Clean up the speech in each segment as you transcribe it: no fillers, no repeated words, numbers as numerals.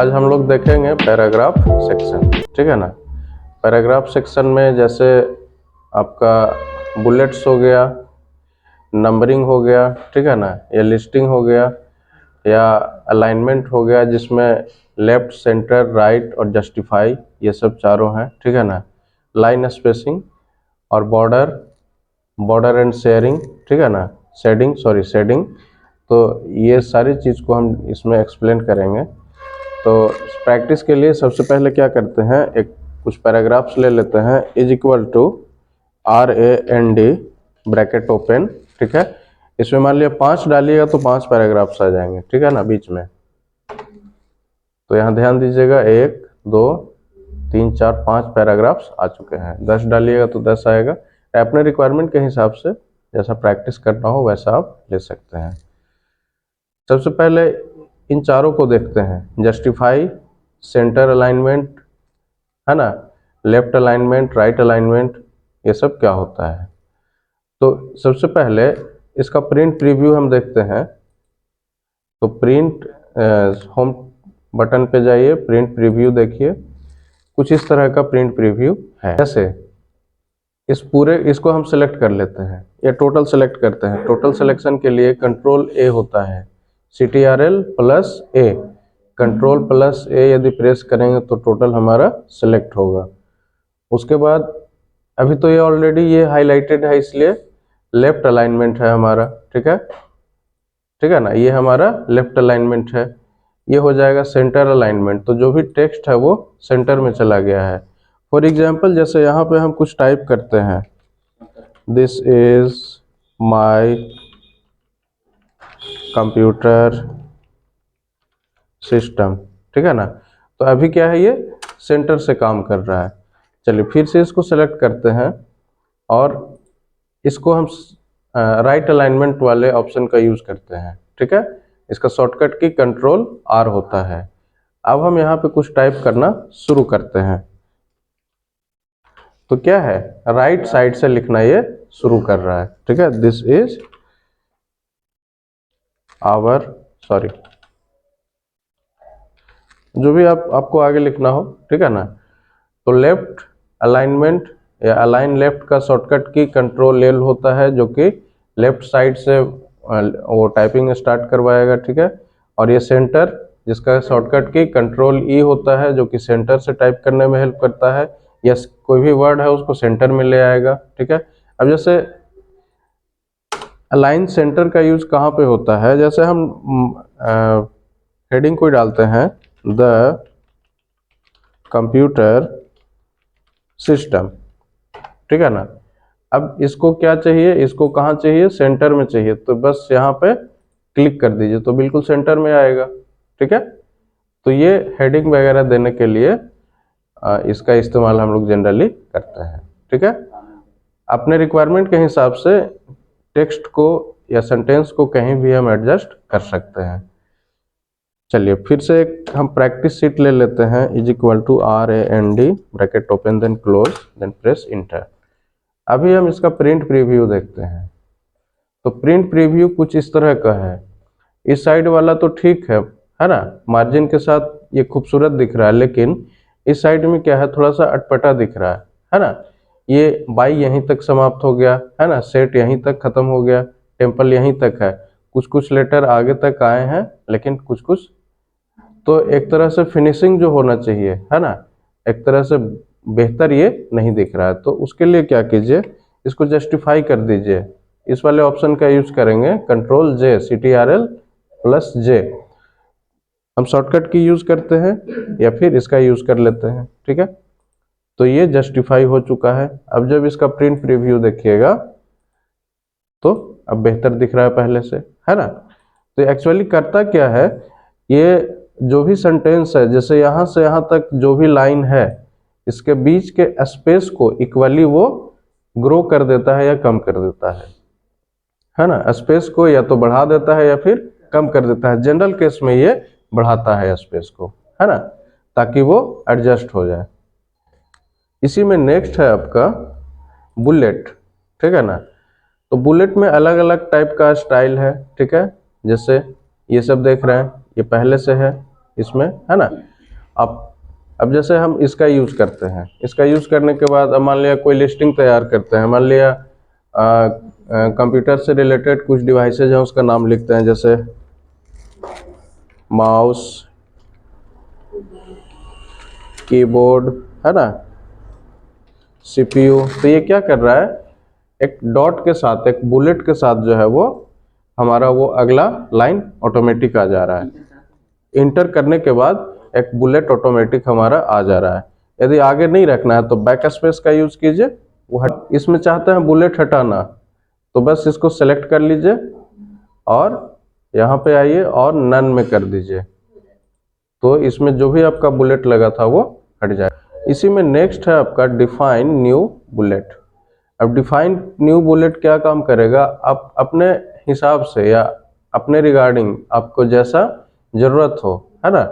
आज हम लोग देखेंगे पैराग्राफ सेक्शन, ठीक है ना। पैराग्राफ सेक्शन में जैसे आपका बुलेट्स हो गया, नंबरिंग हो गया, ठीक है ना, या लिस्टिंग हो गया, या अलाइनमेंट हो गया जिसमें लेफ्ट, सेंटर, राइट और जस्टिफाई, ये सब चारों हैं, ठीक है ना। लाइन स्पेसिंग और बॉर्डर एंड शेयरिंग, ठीक है ना, शेडिंग। तो ये सारी चीज़ को हम इसमें एक्सप्लेन करेंगे। तो प्रैक्टिस के लिए सबसे पहले क्या करते हैं, एक कुछ पैराग्राफ्स ले लेते हैं। Is equal to RAND bracket open, ठीक है। इसमें मान लिया 5 डालिएगा तो 5 पैराग्राफ्स आ जाएंगे, ठीक है ना, बीच में। तो यहाँ ध्यान दीजिएगा, 1 2 3 4 5 पैराग्राफ्स आ चुके हैं। 10 डालिएगा तो 10 आएगा। अपने रिक्वायरमेंट के हिसाब से जैसा प्रैक्टिस करना हो वैसा आप ले सकते हैं। सबसे पहले इन चारों को देखते हैं। जस्टिफाई, सेंटर अलाइनमेंट, है ना, लेफ्ट अलाइनमेंट, राइट अलाइनमेंट, ये सब क्या होता है। तो सबसे पहले इसका प्रिंट प्रीव्यू हम देखते हैं। तो प्रिंट होम बटन पे जाइए, प्रिंट प्रीव्यू देखिए। कुछ इस तरह का प्रिंट प्रीव्यू है। जैसे इसको हम सेलेक्ट कर लेते हैं, ये टोटल सेलेक्ट करते हैं। टोटल सिलेक्शन के लिए कंट्रोल A होता है, CTRL+A, कंट्रोल+A यदि प्रेस करेंगे तो टोटल हमारा सेलेक्ट होगा। उसके बाद अभी तो ये ऑलरेडी ये हाईलाइटेड है, इसलिए लेफ्ट अलाइनमेंट है हमारा, ठीक है ना, ये हमारा लेफ्ट अलाइनमेंट है। ये हो जाएगा सेंटर अलाइनमेंट, तो जो भी टेक्स्ट है वो सेंटर में चला गया है। फॉर एग्जाम्पल जैसे यहाँ पे हम कुछ टाइप करते हैं, this is my computer system, ठीक है ना। तो अभी क्या है, ये सेंटर से काम कर रहा है। चलिए फिर से इसको सेलेक्ट करते हैं और इसको हम राइट अलाइनमेंट वाले ऑप्शन का यूज करते हैं, ठीक है। इसका शॉर्टकट की कंट्रोल R होता है। अब हम यहाँ पे कुछ टाइप करना शुरू करते हैं। तो क्या है, राइट साइड से लिखना ये शुरू कर रहा है, ठीक है। दिस इज आवर, सॉरी, जो भी आपको आगे लिखना हो, ठीक है ना। तो लेफ्ट अलाइनमेंट या अलाइन लेफ्ट का शॉर्टकट की कंट्रोल L होता है, जो कि लेफ्ट साइड से वो टाइपिंग स्टार्ट करवाएगा, ठीक है। और ये सेंटर, जिसका शॉर्टकट की कंट्रोल E होता है, जो कि सेंटर से टाइप करने में हेल्प करता है, या कोई भी वर्ड है उसको सेंटर में ले आएगा, ठीक है। अब जैसे अलाइन सेंटर का यूज कहाँ पे होता है, जैसे हम हेडिंग कोई डालते हैं, द कंप्यूटर सिस्टम, ठीक है ना। अब इसको क्या चाहिए, इसको कहाँ चाहिए, सेंटर में चाहिए। तो बस यहाँ पे क्लिक कर दीजिए तो बिल्कुल सेंटर में आएगा, ठीक है। तो ये हेडिंग वगैरह देने के लिए इसका इस्तेमाल हम लोग जनरली करते हैं, ठीक है। अपने रिक्वायरमेंट के हिसाब से टेक्स्ट को या सेंटेंस को कहीं भी हम एडजस्ट कर सकते हैं। चलिए फिर से एक हम प्रैक्टिस शीट ले लेते हैं। Is equal to RAND bracket open then close then press enter. अभी हम इसका प्रिंट प्रीव्यू देखते हैं। तो प्रिंट प्रीव्यू कुछ इस तरह का है। इस साइड वाला तो ठीक है ना, मार्जिन के साथ ये खूबसूरत दिख रहा है, लेकिन इस साइड में क्या है, थोड़ा सा अटपटा दिख रहा है ना। ये बाई यहीं तक समाप्त हो गया है ना, सेट यहीं तक खत्म हो गया, टेम्पल यहीं तक है, कुछ लेटर आगे तक आए हैं लेकिन कुछ। तो एक तरह से फिनिशिंग जो होना चाहिए, है ना, एक तरह से बेहतर ये नहीं दिख रहा है। तो उसके लिए क्या कीजिए, इसको जस्टिफाई कर दीजिए। इस वाले ऑप्शन का यूज करेंगे, कंट्रोल J, CTRL+J। हम शॉर्टकट की यूज करते हैं या फिर इसका यूज कर लेते हैं, ठीक है। तो ये जस्टिफाई हो चुका है। अब जब इसका प्रिंट प्रीव्यू देखिएगा तो अब बेहतर दिख रहा है पहले से, है ना। तो एक्चुअली करता क्या है, ये जो भी सेंटेंस है, जैसे यहाँ से यहाँ तक जो भी लाइन है, इसके बीच के स्पेस को इक्वली वो ग्रो कर देता है या कम कर देता है ना। स्पेस को या तो बढ़ा देता है या फिर कम कर देता है। जनरल केस में ये बढ़ाता है स्पेस को, है ना, ताकि वो एडजस्ट हो जाए। इसी में नेक्स्ट है आपका बुलेट, ठीक है ना। तो बुलेट में अलग अलग टाइप का स्टाइल है, ठीक है। जैसे ये सब देख रहे हैं, ये पहले से है इसमें, है ना। अब जैसे हम इसका यूज़ करते हैं, इसका यूज़ करने के बाद अब मान लिया कोई लिस्टिंग तैयार करते हैं, मान लिया कंप्यूटर से रिलेटेड कुछ डिवाइसेज हैं, उसका नाम लिखते हैं, जैसे माउस, कीबोर्ड, है ना, सीपीयू। तो ये क्या कर रहा है, एक डॉट के साथ, एक बुलेट के साथ जो है वो हमारा वो अगला लाइन ऑटोमेटिक आ जा रहा है। इंटर करने के बाद एक बुलेट ऑटोमेटिक हमारा आ जा रहा है। यदि आगे नहीं रखना है तो बैक स्पेस का यूज कीजिए। इसमें चाहते हैं बुलेट हटाना, तो बस इसको सेलेक्ट कर लीजिए और यहाँ पे आइए और नन में कर दीजिए, तो इसमें जो भी आपका बुलेट लगा था वो हट जाए। इसी में नेक्स्ट है आपका डिफाइन न्यू बुलेट। अब डिफाइन न्यू बुलेट क्या काम करेगा, आप अपने हिसाब से या अपने रिगार्डिंग आपको जैसा ज़रूरत हो, है ना,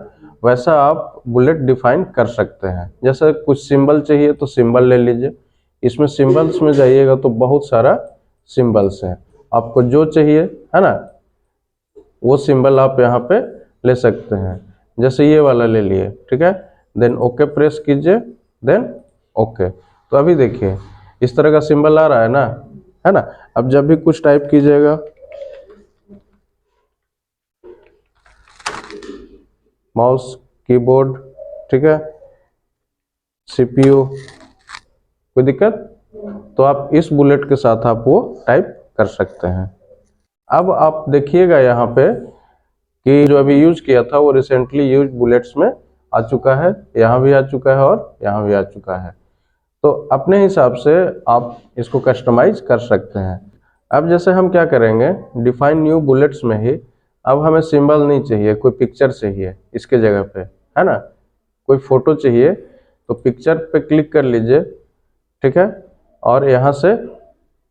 वैसा आप बुलेट डिफाइन कर सकते हैं। जैसे कुछ सिंबल चाहिए तो सिंबल ले लीजिए, इसमें सिंबल्स में जाइएगा तो बहुत सारा सिंबल्स हैं, आपको जो चाहिए, है ना, वो सिंबल आप यहाँ पे ले सकते हैं। जैसे ये वाला ले लिए, ठीक है, देन ओके प्रेस कीजिए, देन ओके। तो अभी देखिए इस तरह का सिंबल आ रहा है ना। अब जब भी कुछ टाइप कीजिएगा, माउस, कीबोर्ड, ठीक है, सीपीयू, कोई दिक्कत, तो आप इस बुलेट के साथ आप वो टाइप कर सकते हैं। अब आप देखिएगा यहाँ पे कि जो अभी यूज किया था वो रिसेंटली यूज बुलेट्स में आ चुका है, यहाँ भी आ चुका है और यहाँ भी आ चुका है। तो अपने हिसाब से आप इसको कस्टमाइज कर सकते हैं। अब जैसे हम क्या करेंगे, डिफाइन न्यू बुलेट्स में ही अब हमें सिंबल नहीं चाहिए, कोई पिक्चर चाहिए इसके जगह पे, है ना, कोई फोटो चाहिए, तो पिक्चर पे क्लिक कर लीजिए, ठीक है, और यहाँ से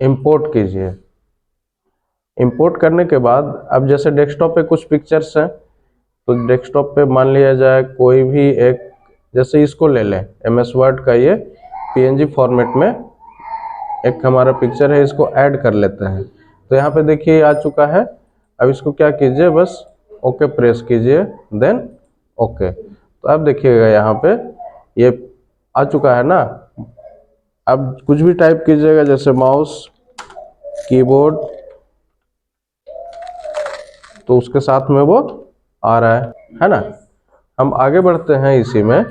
इंपोर्ट कीजिए। इंपोर्ट करने के बाद अब जैसे डेस्कटॉप पे कुछ पिक्चर्स हैं, तो डेस्कटॉप पे मान लिया जाए कोई भी एक, जैसे इसको ले लें, MS वर्ड का ये PNG फॉर्मेट में एक हमारा पिक्चर है, इसको ऐड कर लेते हैं। तो यहाँ पे देखिए आ चुका है। अब इसको क्या कीजिए, बस ओके प्रेस कीजिए, देन ओके। तो अब देखिएगा यहाँ पे ये आ चुका है ना। अब कुछ भी टाइप कीजिएगा, जैसे माउस, कीबोर्ड, तो उसके साथ में वो आ रहा है ना। हम आगे बढ़ते हैं, इसी में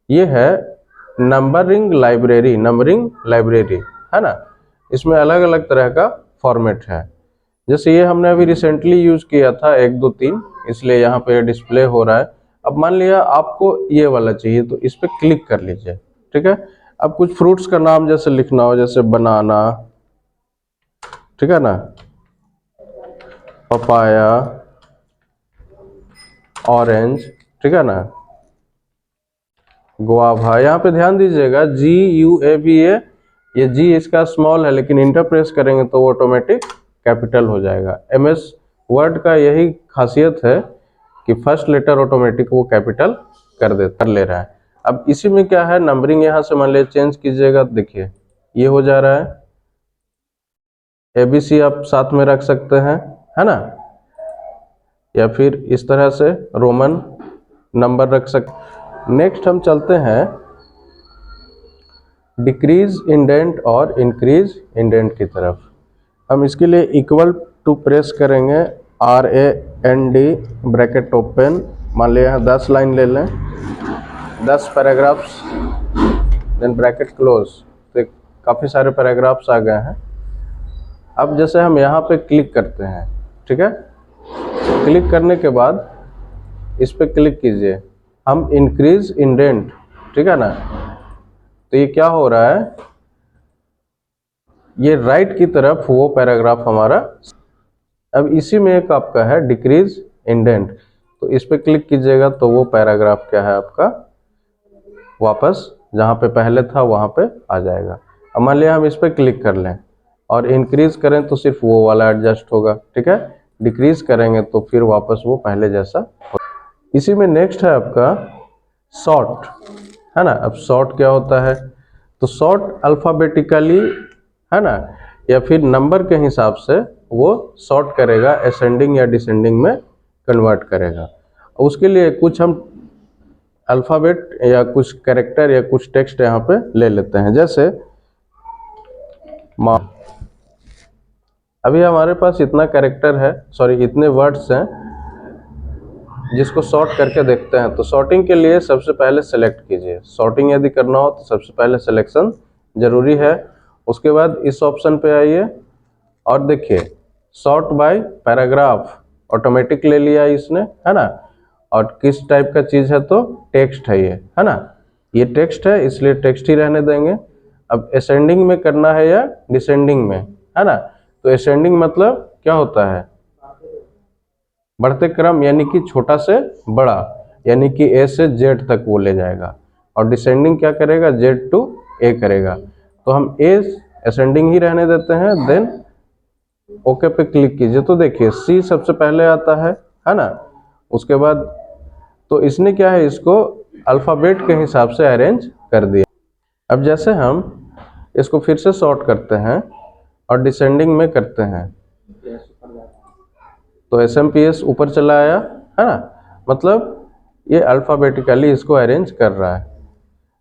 ये है नंबरिंग लाइब्रेरी, है ना। इसमें अलग अलग तरह का फॉर्मेट है। जैसे ये हमने अभी रिसेंटली यूज किया था 1 2 3, इसलिए यहाँ पे डिस्प्ले हो रहा है। अब मान लिया आपको ये वाला चाहिए, तो इस पर क्लिक कर लीजिए, ठीक है। अब कुछ फ्रूट्स का नाम जैसे लिखना हो, जैसे बनाना, ठीक है ना, पपाया, ऑरेंज, ठीक है ना, गुआवा। यहाँ पे ध्यान दीजिएगा GUAVA, ये जी इसका स्मॉल है, लेकिन इंटर प्रेस करेंगे तो वो ऑटोमेटिक कैपिटल हो जाएगा। MS वर्ड का यही खासियत है कि फर्स्ट लेटर ऑटोमेटिक वो कैपिटल कर ले रहा है। अब इसी में क्या है, नंबरिंग यहाँ से मान लिया चेंज कीजिएगा, देखिए ये हो जा रहा है। ABC आप साथ में रख सकते हैं, है ना, या फिर इस तरह से रोमन नंबर रख सकते। नेक्स्ट हम चलते हैं डिक्रीज इंडेंट और इंक्रीज इंडेंट की तरफ। हम इसके लिए इक्वल टू प्रेस करेंगे, RAND ब्रैकेट ओपन, मान लिया यहाँ 10 लाइन ले लें, 10 पैराग्राफ्स, देन ब्रैकेट क्लोज। तो काफ़ी सारे पैराग्राफ्स आ गए हैं। अब जैसे हम यहाँ पे क्लिक करते हैं, ठीक है, क्लिक करने के बाद इस पे क्लिक कीजिए, हम इंक्रीज इंडेंट, ठीक है ना। तो ये क्या हो रहा है, ये राइट की तरफ वो पैराग्राफ हमारा। अब इसी में एक आपका है डिक्रीज इंडेंट, तो इस पे क्लिक कीजिएगा तो वो पैराग्राफ क्या है आपका, वापस जहाँ पे पहले था वहाँ पे आ जाएगा। अब मान लिया हम इस पे क्लिक कर लें और इंक्रीज करें तो सिर्फ वो वाला एडजस्ट होगा, ठीक है, डिक्रीज करेंगे तो फिर वापस वो पहले जैसा होगा। इसी में नेक्स्ट है आपका सॉर्ट, है ना। अब सॉर्ट क्या होता है, तो सॉर्ट अल्फ़ाबेटिकली, है ना, या फिर नंबर के हिसाब से वो सॉर्ट करेगा, असेंडिंग या डिसेंडिंग में कन्वर्ट करेगा। उसके लिए कुछ हम अल्फ़ाबेट या कुछ कैरेक्टर या कुछ टेक्स्ट यहाँ पे ले लेते हैं, जैसे माँ। अभी हमारे पास इतना कैरेक्टर है, सॉरी इतने वर्ड्स हैं जिसको सॉर्ट करके देखते हैं। तो सॉर्टिंग के लिए सबसे पहले सेलेक्ट कीजिए। सॉर्टिंग यदि करना हो तो सबसे पहले सिलेक्शन जरूरी है। उसके बाद इस ऑप्शन पे आइए और देखिए सॉर्ट बाय पैराग्राफ ऑटोमेटिक ले लिया इसने, है ना। और किस टाइप का चीज़ है तो टेक्स्ट है ये, है ना। ये टेक्स्ट है इसलिए टेक्स्ट ही रहने देंगे। अब असेंडिंग में करना है या डिसेंडिंग में, है ना। तो असेंडिंग मतलब क्या होता है, बढ़ते क्रम, यानी कि छोटा से बड़ा, यानी कि ए से जेड तक वो ले जाएगा। और डिसेंडिंग क्या करेगा, जेड टू ए करेगा। तो हम ए असेंडिंग ही रहने देते हैं। देन ओके पे क्लिक कीजिए तो देखिए सी सबसे पहले आता है ना। उसके बाद तो इसने क्या है, इसको अल्फ़ाबेट के हिसाब से अरेंज कर दिया। अब जैसे हम इसको फिर से सॉर्ट करते हैं और डिसेंडिंग में करते हैं तो SMPS ऊपर चला आया, है ना। मतलब ये अल्फ़ाबेटिकली इसको अरेंज कर रहा है।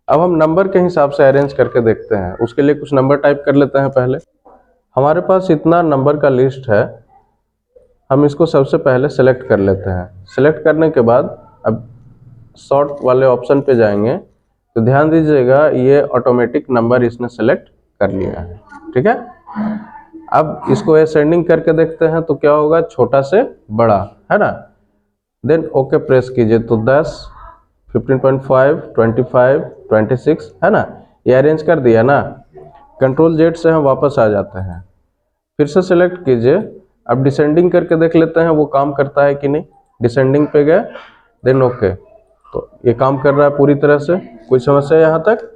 अब हम नंबर के हिसाब से अरेंज करके देखते हैं। उसके लिए कुछ नंबर टाइप कर लेते हैं। पहले हमारे पास इतना नंबर का लिस्ट है, हम इसको सबसे पहले सेलेक्ट कर लेते हैं। सेलेक्ट करने के बाद अब सॉर्ट वाले ऑप्शन पे जाएंगे तो ध्यान दीजिएगा ये ऑटोमेटिक नंबर इसने सेलेक्ट कर लिया है, ठीक है। अब इसको असेंडिंग करके देखते हैं तो क्या होगा, छोटा से बड़ा, है ना। देन ओके प्रेस कीजिए तो 10, 15.5, 25, 26, है ना। ये अरेंज कर दिया ना। कंट्रोल जेड से हम वापस आ जाते हैं, फिर से सेलेक्ट कीजिए। अब डिसेंडिंग करके देख लेते हैं वो काम करता है कि नहीं। डिसेंडिंग पे गए, देन ओके, तो ये काम कर रहा है पूरी तरह से। कोई समस्या यहाँ तक।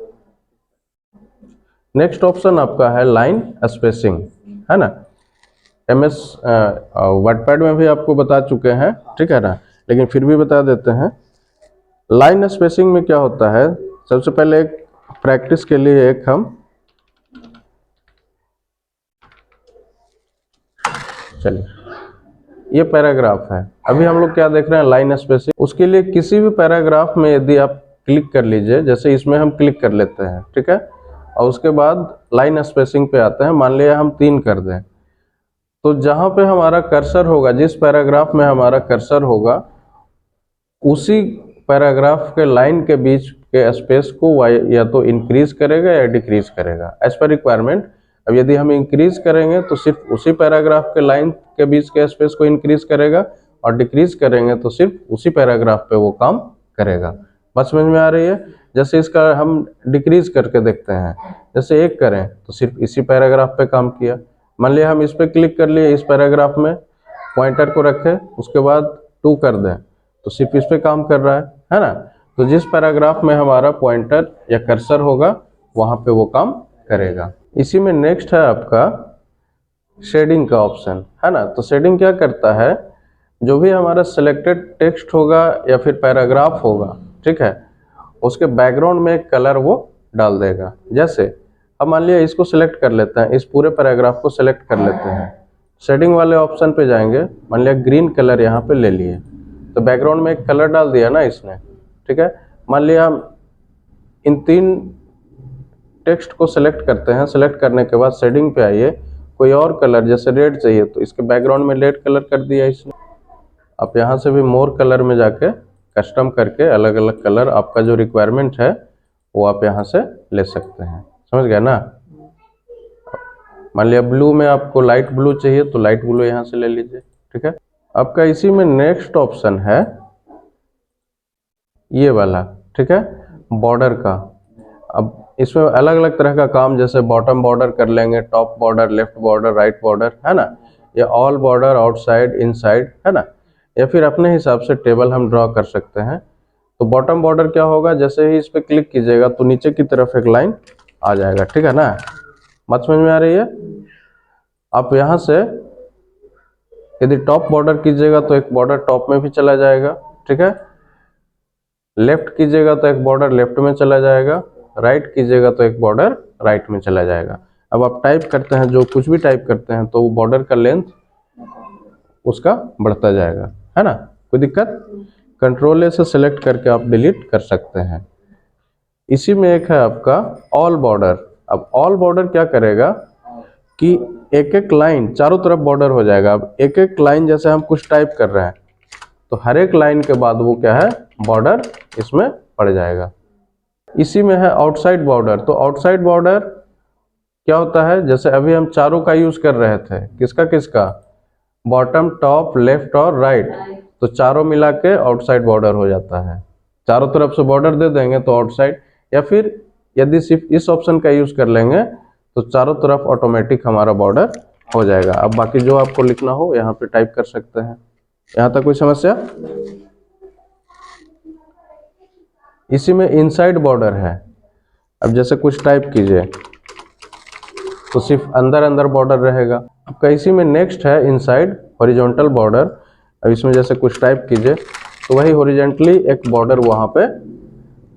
नेक्स्ट ऑप्शन आपका है लाइन स्पेसिंग, है ना। MS वर्डपैड में भी आपको बता चुके हैं, ठीक है ना, लेकिन फिर भी बता देते हैं। लाइन स्पेसिंग में क्या होता है, सबसे पहले एक प्रैक्टिस के लिए एक हम चलिए ये पैराग्राफ है। अभी हम लोग क्या देख रहे हैं, लाइन स्पेसिंग। उसके लिए किसी भी पैराग्राफ में यदि आप क्लिक कर लीजिए, जैसे इसमें हम क्लिक कर लेते हैं, ठीक है, और उसके बाद लाइन स्पेसिंग पे आते हैं। मान लिया हम 3 कर दें तो जहां पे हमारा कर्सर होगा, जिस पैराग्राफ में हमारा कर्सर होगा, उसी पैराग्राफ के लाइन के बीच के स्पेस को या तो इंक्रीज करेगा या डिक्रीज करेगा एज पर रिक्वायरमेंट। अब यदि हम इंक्रीज करेंगे तो सिर्फ उसी पैराग्राफ के लाइन के बीच के स्पेस को इंक्रीज करेगा, और डिक्रीज करेंगे तो सिर्फ उसी पैराग्राफ पे वो काम करेगा। बात समझ में आ रही है। जैसे इसका हम डिक्रीज करके देखते हैं, जैसे 1 करें तो सिर्फ इसी पैराग्राफ पे काम किया। मान लिया हम इस पे क्लिक कर लिए, इस पैराग्राफ में पॉइंटर को रखें, उसके बाद 2 कर दें तो सिर्फ इस पे काम कर रहा है ना। तो जिस पैराग्राफ में हमारा पॉइंटर या कर्सर होगा वहां पे वो काम करेगा। इसी में नेक्स्ट है आपका शेडिंग का ऑप्शन, है ना। तो शेडिंग क्या करता है, जो भी हमारा सिलेक्टेड टेक्स्ट होगा या फिर पैराग्राफ होगा, ठीक है, उसके बैकग्राउंड में एक कलर वो डाल देगा। जैसे अब मान लिया इसको सिलेक्ट कर लेते हैं, इस पूरे पैराग्राफ को सिलेक्ट कर लेते हैं, शेडिंग वाले ऑप्शन पे जाएंगे, मान लिया ग्रीन कलर यहाँ पे ले लिए, तो बैकग्राउंड में एक कलर डाल दिया ना इसने, ठीक है। मान लिया हम इन 3 टेक्स्ट को सिलेक्ट करते हैं। सिलेक्ट करने के बाद शेडिंग पे आइए, कोई और कलर जैसे रेड चाहिए तो इसके बैकग्राउंड में रेड कलर कर दिया इसने। आप यहाँ से भी मोर कलर में जाके कस्टम करके अलग अलग कलर आपका जो रिक्वायरमेंट है वो आप यहाँ से ले सकते हैं। समझ गया ना। मान लिया ब्लू में आपको लाइट ब्लू चाहिए तो लाइट ब्लू यहाँ से ले लीजिए, ठीक है। आपका इसी में नेक्स्ट ऑप्शन है ये वाला, ठीक है, बॉर्डर का। अब इसमें अलग अलग तरह का काम, जैसे बॉटम बॉर्डर कर लेंगे, top border, left border, right border, है ना, या ऑल बॉर्डर, आउटसाइड, इनसाइड, है ना, या फिर अपने हिसाब से टेबल हम ड्रॉ कर सकते हैं। तो बॉटम बॉर्डर क्या होगा, जैसे ही इस पर क्लिक कीजिएगा तो नीचे की तरफ एक लाइन आ जाएगा, ठीक है ना। बात समझ में आ रही है। आप यहाँ से यदि टॉप बॉर्डर कीजिएगा तो एक बॉर्डर टॉप में भी चला जाएगा, ठीक है। लेफ्ट कीजिएगा तो एक बॉर्डर लेफ्ट में चला जाएगा, राइट कीजिएगा तो एक बॉर्डर राइट में चला जाएगा। अब आप टाइप करते हैं, जो कुछ भी टाइप करते हैं तो वो बॉर्डर का लेंथ उसका बढ़ता जाएगा, है ना। कोई दिक्कत। कंट्रोल ए से सेलेक्ट करके आप डिलीट कर सकते हैं। इसी में एक है आपका ऑल बॉर्डर। अब ऑल बॉर्डर क्या करेगा कि एक एक लाइन चारों तरफ बॉर्डर हो जाएगा। अब एक एक लाइन जैसे हम कुछ टाइप कर रहे हैं तो हर एक लाइन के बाद वो क्या है, बॉर्डर इसमें पड़ जाएगा। इसी में है आउटसाइड बॉर्डर। तो आउटसाइड बॉर्डर क्या होता है, जैसे अभी हम चारों का यूज कर रहे थे, किसका किसका, बॉटम, टॉप, लेफ्ट और राइट, तो चारों मिला के आउटसाइड बॉर्डर हो जाता है। चारों तरफ से बॉर्डर दे देंगे तो आउटसाइड, या फिर यदि सिर्फ इस ऑप्शन का यूज कर लेंगे तो चारों तरफ ऑटोमेटिक हमारा बॉर्डर हो जाएगा। अब बाकी जो आपको लिखना हो यहाँ पे टाइप कर सकते हैं। यहाँ तक कोई समस्या? इसी में इनसाइड बॉर्डर है। अब जैसे कुछ टाइप कीजिए तो सिर्फ अंदर अंदर बॉर्डर रहेगा। आपका इसी में नेक्स्ट है इनसाइड हॉरिजॉन्टल बॉर्डर। अब इसमें जैसे कुछ टाइप कीजिए तो वही हॉरिजॉन्टली एक बॉर्डर वहाँ पे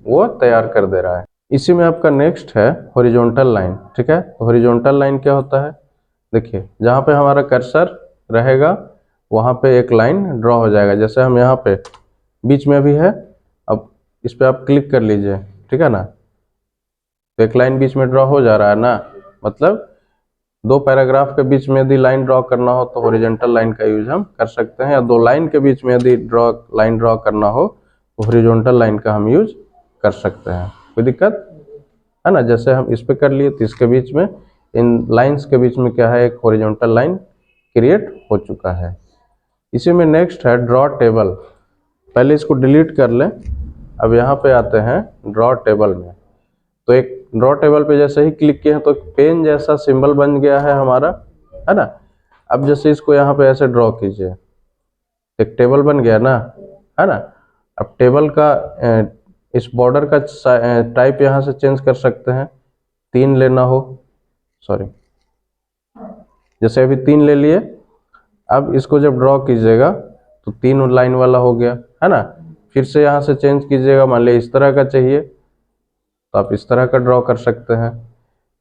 वो तैयार कर दे रहा है। इसी में आपका नेक्स्ट है हॉरिजॉन्टल लाइन। ठीक है, तो हॉरिजॉन्टल लाइन क्या होता है, देखिए जहाँ पे हमारा कर्सर रहेगा वहाँ पे एक लाइन ड्रॉ हो जाएगा। जैसे हम यहाँ पे बीच में भी है, अब इस पे आप क्लिक कर लीजिए, ठीक है ना, तो एक लाइन बीच में ड्रॉ हो जा रहा है ना। मतलब दो पैराग्राफ के बीच में यदि लाइन ड्रॉ करना हो तो हॉरिजॉन्टल लाइन का यूज हम कर सकते हैं, या दो लाइन के बीच में यदि लाइन ड्रॉ करना हो तो हॉरिजॉन्टल लाइन का हम यूज कर सकते हैं। कोई दिक्कत है ना? जैसे हम इस पे कर लिए तो इसके बीच में, इन लाइंस के बीच में क्या है, एक हॉरिजॉन्टल लाइन क्रिएट हो चुका है। इसी में नेक्स्ट है ड्रॉ टेबल। पहले इसको डिलीट कर लें। अब यहाँ पे आते हैं ड्रॉ टेबल में। तो एक ड्रॉ टेबल पे जैसे ही क्लिक किया तो एक पेन जैसा सिंबल बन गया है हमारा, है ना। अब जैसे इसको यहाँ पे ऐसे ड्रॉ कीजिए, एक टेबल बन गया ना, है ना। अब टेबल का इस बॉर्डर का टाइप यहाँ से चेंज कर सकते हैं, 3 लेना हो, सॉरी, जैसे अभी 3 ले लिए। अब इसको जब ड्रॉ कीजिएगा तो 3 लाइन वाला हो गया, है ना। फिर से यहाँ से चेंज कीजिएगा, मान लिया इस तरह का चाहिए तो आप इस तरह का ड्रॉ कर सकते हैं।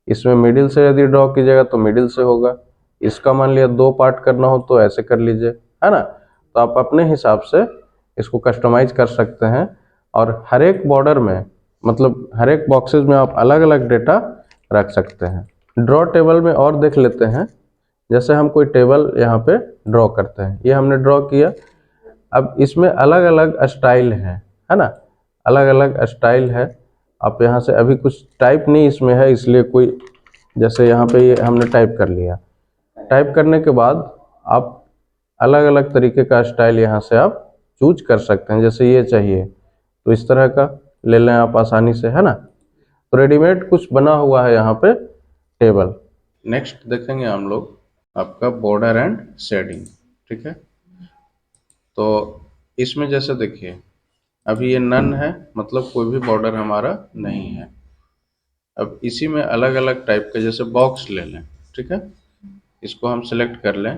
इसमें मिडिल से यदि ड्रॉ कीजिएगा तो मिडिल से होगा। इसका मान लिया 2 पार्ट करना हो तो ऐसे कर लीजिए, है ना। तो आप अपने हिसाब से इसको कस्टमाइज कर सकते हैं। और हर एक बॉर्डर में, मतलब हर एक बॉक्सेस में आप अलग अलग डेटा रख सकते हैं। ड्रॉ टेबल में और देख लेते हैं। जैसे हम कोई टेबल यहाँ पे ड्रॉ करते हैं, ये हमने ड्रॉ किया। अब इसमें अलग अलग स्टाइल है ना, अलग अलग स्टाइल है। आप यहाँ से अभी कुछ टाइप नहीं इसमें है, इसलिए कोई, जैसे यहाँ पे ये हमने टाइप कर लिया। टाइप करने के बाद आप अलग अलग तरीके का स्टाइल यहाँ से आप चूज कर सकते हैं। जैसे ये चाहिए तो इस तरह का ले लें आप आसानी से, है ना। तो रेडीमेड कुछ बना हुआ है यहाँ पे टेबल। नेक्स्ट देखेंगे हम लोग आपका बॉर्डर एंड शेडिंग। ठीक है, तो इसमें जैसे देखिए अभी ये नन है, मतलब कोई भी बॉर्डर हमारा नहीं है। अब इसी में अलग अलग टाइप के जैसे बॉक्स ले लें, ठीक है, इसको हम सेलेक्ट कर लें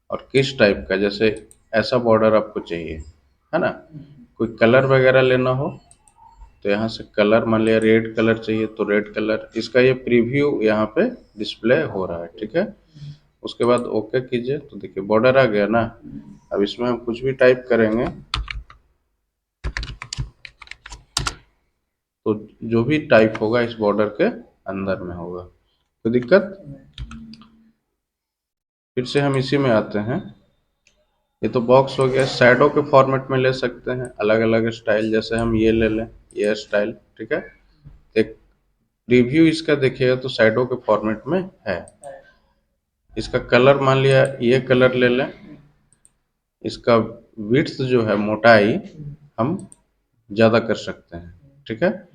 और किस टाइप का, जैसे ऐसा बॉर्डर आपको चाहिए, है ना। कोई कलर वगैरह लेना हो तो यहाँ से कलर, मान लिया रेड कलर चाहिए तो रेड कलर, इसका ये प्रीव्यू यहाँ पे डिस्प्ले हो रहा है। ठीक है, उसके बाद ओके कीजिए तो देखिए बॉर्डर आ गया ना। अब इसमें हम कुछ भी टाइप करेंगे तो जो भी टाइप होगा इस बॉर्डर के अंदर में होगा। तो दिक्कत, फिर से हम इसी में आते हैं। ये तो बॉक्स हो गया, शैडो के फॉर्मेट में ले सकते हैं अलग अलग स्टाइल। जैसे हम ये ले लें, ये स्टाइल, ठीक है। एक रिव्यू इसका देखिएगा तो शैडो के फॉर्मेट में है। इसका कलर मान लिया ये कलर ले लें। इसका विड्थ जो है, मोटाई, हम ज़्यादा कर सकते हैं। ठीक है,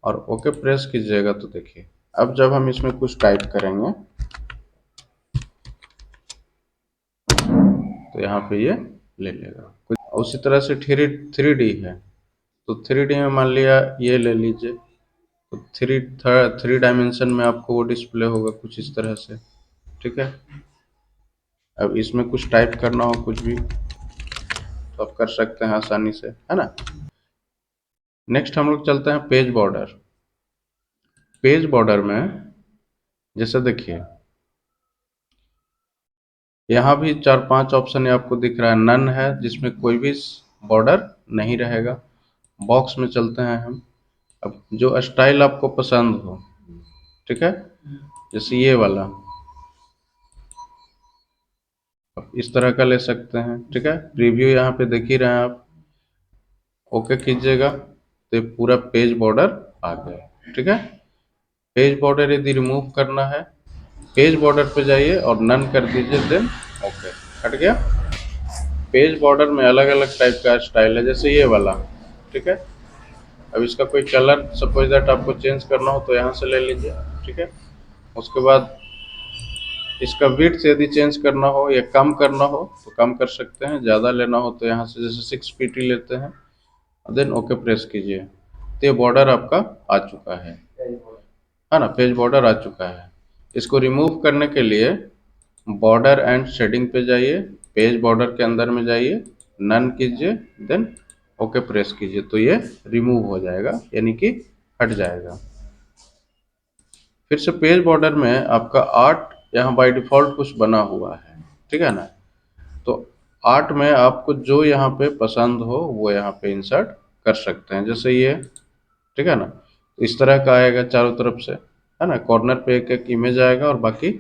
और ओके प्रेस कीजिएगा तो देखिए अब जब हम इसमें कुछ टाइप करेंगे तो यहाँ पे ये ले लेगा। उसी तरह से थ्री डी है तो 3D में मान लिया ये ले लीजिए तो थ्री डायमेंशन में आपको वो डिस्प्ले होगा कुछ इस तरह से। ठीक है, अब इसमें कुछ टाइप करना हो कुछ भी तो आप कर सकते हैं आसानी से, है ना। नेक्स्ट हम लोग चलते हैं पेज बॉर्डर। पेज बॉर्डर में जैसे देखिए यहाँ भी 4-5 ऑप्शन आपको दिख रहा है। नन है जिसमें कोई भी बॉर्डर नहीं रहेगा। बॉक्स में चलते हैं हम। अब जो स्टाइल आपको पसंद हो, ठीक है, जैसे ये वाला अब इस तरह का ले सकते हैं, ठीक है। प्रीव्यू यहाँ पे देख ही रहे हैं आप। ओके कीजिएगा तो ये पूरा पेज बॉर्डर आ गया, ठीक है। पेज बॉर्डर यदि रिमूव करना है, पेज बॉर्डर पे जाइए और नन कर दीजिए, देन ओके, हट गया। पेज बॉर्डर में अलग अलग टाइप का स्टाइल है, जैसे ये वाला, ठीक है। अब इसका कोई कलर सपोज दैट आपको चेंज करना हो तो यहाँ से ले लीजिए, ठीक है। उसके बाद इसका विड्थ यदि चेंज करना हो या कम करना हो तो कम कर सकते हैं, ज़्यादा लेना हो तो यहाँ से जैसे 6 pt लेते हैं, देन ओके प्रेस कीजिए तो ये बॉर्डर आपका आ चुका है ना, पेज बॉर्डर आ चुका है। इसको रिमूव करने के लिए बॉर्डर एंड शेडिंग पे जाइए, पेज बॉर्डर के अंदर में जाइए, नन कीजिए, देन ओके प्रेस कीजिए तो ये रिमूव हो जाएगा, यानी कि हट जाएगा। फिर से पेज बॉर्डर में आपका आर्ट यहाँ बाय डिफॉल्ट कुछ बना हुआ है, ठीक है ना। तो आर्ट में आपको जो यहाँ पे पसंद हो वो यहाँ पे इंसर्ट कर सकते हैं, जैसे ये, ठीक है ना। इस तरह का आएगा चारों तरफ से, है ना। कॉर्नर पे एक एक इमेज आएगा और बाकी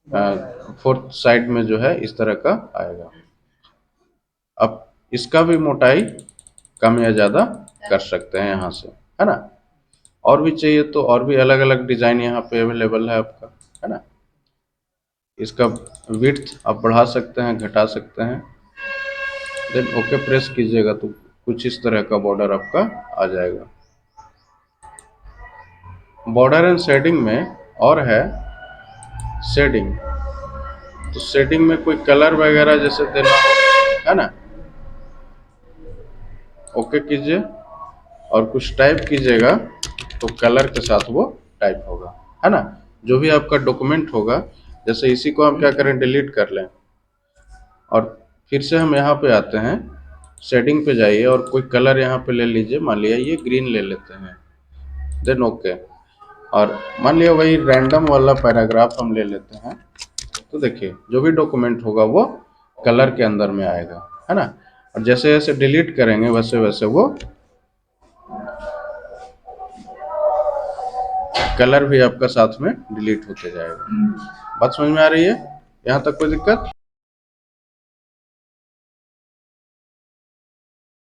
फोर्थ साइड में जो है इस तरह का आएगा। अब इसका भी मोटाई कम या ज़्यादा कर सकते हैं यहाँ से, है ना। और भी चाहिए तो और भी अलग अलग डिज़ाइन यहाँ पे अवेलेबल है आपका, है ना। इसका विड्थ आप बढ़ा सकते हैं, घटा सकते हैं, देन ओके प्रेस कीजिएगा तो कुछ इस तरह का बॉर्डर आपका आ जाएगा। बॉर्डर एंड शेडिंग में और है शेडिंग, तो शेडिंग में कोई कलर वगैरह जैसे देना हो, है ना, ओके कीजिए और कुछ टाइप कीजिएगा तो कलर के साथ वो टाइप होगा, है ना। जो भी आपका डॉक्यूमेंट होगा, जैसे इसी को हम क्या करें, डिलीट कर लें और फिर से हम यहाँ पे आते हैं, शेडिंग पे जाइए और कोई कलर यहाँ पे ले लीजिए, मान लिया ये ग्रीन ले लेते हैं, देन ओके। और मान लिया वही रैंडम वाला पैराग्राफ हम ले लेते हैं, तो देखिए जो भी डॉक्यूमेंट होगा वो कलर के अंदर में आएगा, है ना। और जैसे जैसे डिलीट करेंगे वैसे वैसे वो कलर भी आपका साथ में डिलीट होते जाएगा। बात समझ में आ रही है? यहाँ तक कोई दिक्कत?